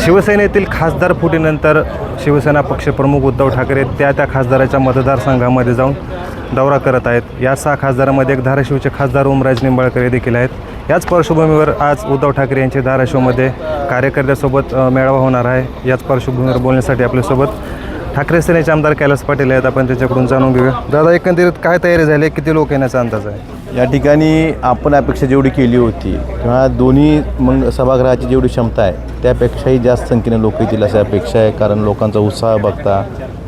शिवसेनेतील खासदार फुटीनंतर शिवसेना पक्षप्रमुख उद्धव ठाकरे त्या खासदाराच्या मतदारसंघामध्ये जाऊन दौरा करत आहेत. या 6 खासदारामध्ये एक धाराशिवचे खासदार ओमराजे निंबाळकर हे देखील आहेत. याच पार्श्वभूमीवर आज उद्धव ठाकरे यांचे धाराशिवमध्ये कार्यकर्त्यासोबत मेळावा होणार आहे. याच पार्श्वभूमीवर बोलण्यासाठी आपल्यासोबत ठाकरे सेनेचे आमदार कैलास पाटील आहेत. आपण त्यांच्याकडून जाणून घेऊया. दादा, एकंदरीत काय तयारी झाली, किती लोक येण्याचा अंदाज आहे? या ठिकाणी आपण अपेक्षा जेवढी केली होती किंवा दोन्ही सभागृहाची जेवढी क्षमता आहे त्यापेक्षाही जास्त संख्येने लोक येतील अशी अपेक्षा आहे. कारण लोकांचा उत्साह बघता,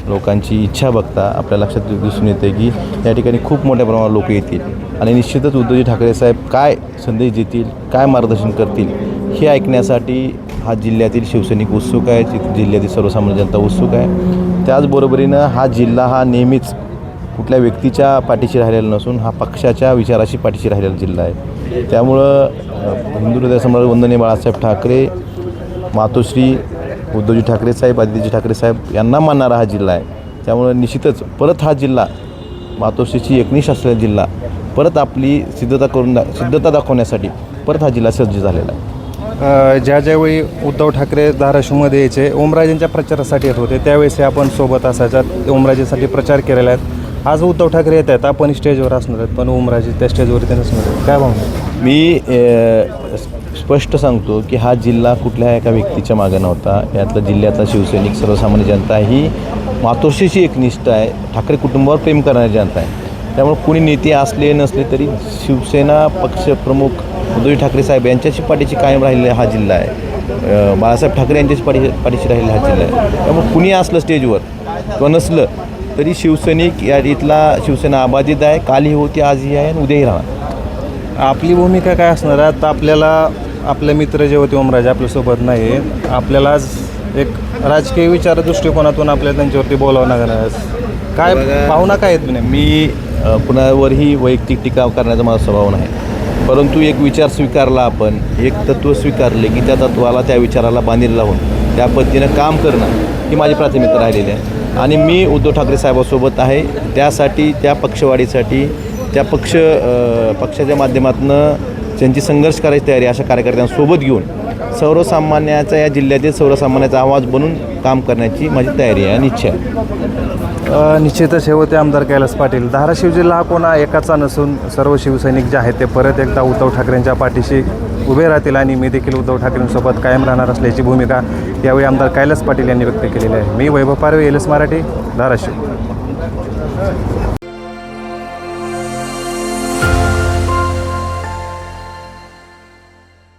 लोकांची इच्छा बघता आपल्या लक्षात दिसून येते की या ठिकाणी खूप मोठ्या प्रमाणात लोक येतील आणि निश्चितच उद्धवजी ठाकरे साहेब काय संदेश देतील, काय मार्गदर्शन करतील हे ऐकण्यासाठी हा जिल्ह्यातील शिवसैनिक उत्सुक आहे, जिल्ह्यातील सर्वसामान्य जनता उत्सुक आहे. त्याचबरोबरीनं हा जिल्हा हा नेहमीच कुठल्या व्यक्तीच्या पाठीशी राहिलेला नसून हा पक्षाच्या विचाराशी पाठीशी राहिलेला जिल्हा आहे. त्यामुळं हिंदू हृदय सम्राट वंदनीय बाळासाहेब ठाकरे, मातोश्री उद्धवजी ठाकरे साहेब, आदित्यजी ठाकरे साहेब यांना मानणारा हा जिल्हा आहे. त्यामुळं निश्चितच परत हा जिल्हा मातोश्रीची एकनिष्ठ असलेला जिल्हा परत आपली सिद्धता दाखवण्यासाठी परत हा जिल्हा सज्ज झालेला आहे. ज्यावेळी उद्धव ठाकरे धाराशिवमध्ये यायचे, ओमराजेंच्या प्रचारासाठी येत होते, त्यावेळेस आपण सोबत असायच्यात, ओमराजेसाठी प्रचार केलेला आहे. आज उद्धव ठाकरे येत आहेत, आपण स्टेजवर असणार आहेत, पण ओमराजे त्या स्टेजवरती नसणार आहेत. काय भावना? मी स्पष्ट सांगतो की हा जिल्हा कुठल्या एका व्यक्तीच्या मागे नव्हता. यातला जिल्ह्यातला शिवसैनिक, सर्वसामान्य जनता ही मातोश्रीची एकनिष्ठ आहे, ठाकरे कुटुंबावर प्रेम करणारी जनता आहे. त्यामुळे कुणी नेते असले नसले तरी शिवसेना पक्षप्रमुख उद्धव ठाकरे साहेब यांच्याशी पाठीशी कायम राहिलेला हा जिल्हा आहे. बाळासाहेब ठाकरे यांच्याशी पाठीशी राहिलेला हा जिल्हा आहे. त्यामुळे कुणी असलं स्टेजवर किंवा नसलं तरी शिवसैनिक या इथला शिवसेना अबाधित आहे. कालही होती, आजही आहे आणि उद्याही राहणार. आपली भूमिका काय असणार आहे? आता आपल्याला आपले मित्र जे होते ओमराजे आपल्यासोबत नाही आहे, आपल्याला आज एक राजकीय विचार दृष्टिकोनातून आपल्याला त्यांच्यावरती बोलावं लागणार आहे. काय भावना काय आहेत? मी कुणावरही वैयक्तिक टीका करण्याचा माझा स्वभाव नाही, परंतु एक विचार स्वीकारला, आपण एक तत्त्व स्वीकारले की त्या तत्त्वाला, त्या विचाराला बांधील लावून त्या पद्धतीनं काम करणं ही माझी प्राथमिकता राहिलेली आहे. आणि मी उद्धव ठाकरे साहेबांसोबत आहे. त्यासाठी, त्या पक्षवाढीसाठी, त्या पक्षाच्या माध्यमातून त्यांची संघर्ष करायची तयारी अशा कार्यकर्त्यांसोबत घेऊन सर्वसामान्याचा, या जिल्ह्यातील सर्वसामान्याचा आवाज बनून काम करण्याची माझी तयारी आहे आणि इच्छा आहे. निश्चितच हे होते आमदार कैलास पाटील. धाराशिव जिल्हा कोणा एकाचा नसून सर्व शिवसैनिक जे आहेत ते परत एकदा उद्धव ठाकरेंच्या पाठीशी उभे राहतील आणि मी देखील उद्धव ठाकरेंसोबत कायम राहणार असल्याची भूमिका यावेळी आमदार कैलास पाटील यांनी व्यक्त केलेली आहे. मी वैभव पारवे, LS मराठी, धाराशिव.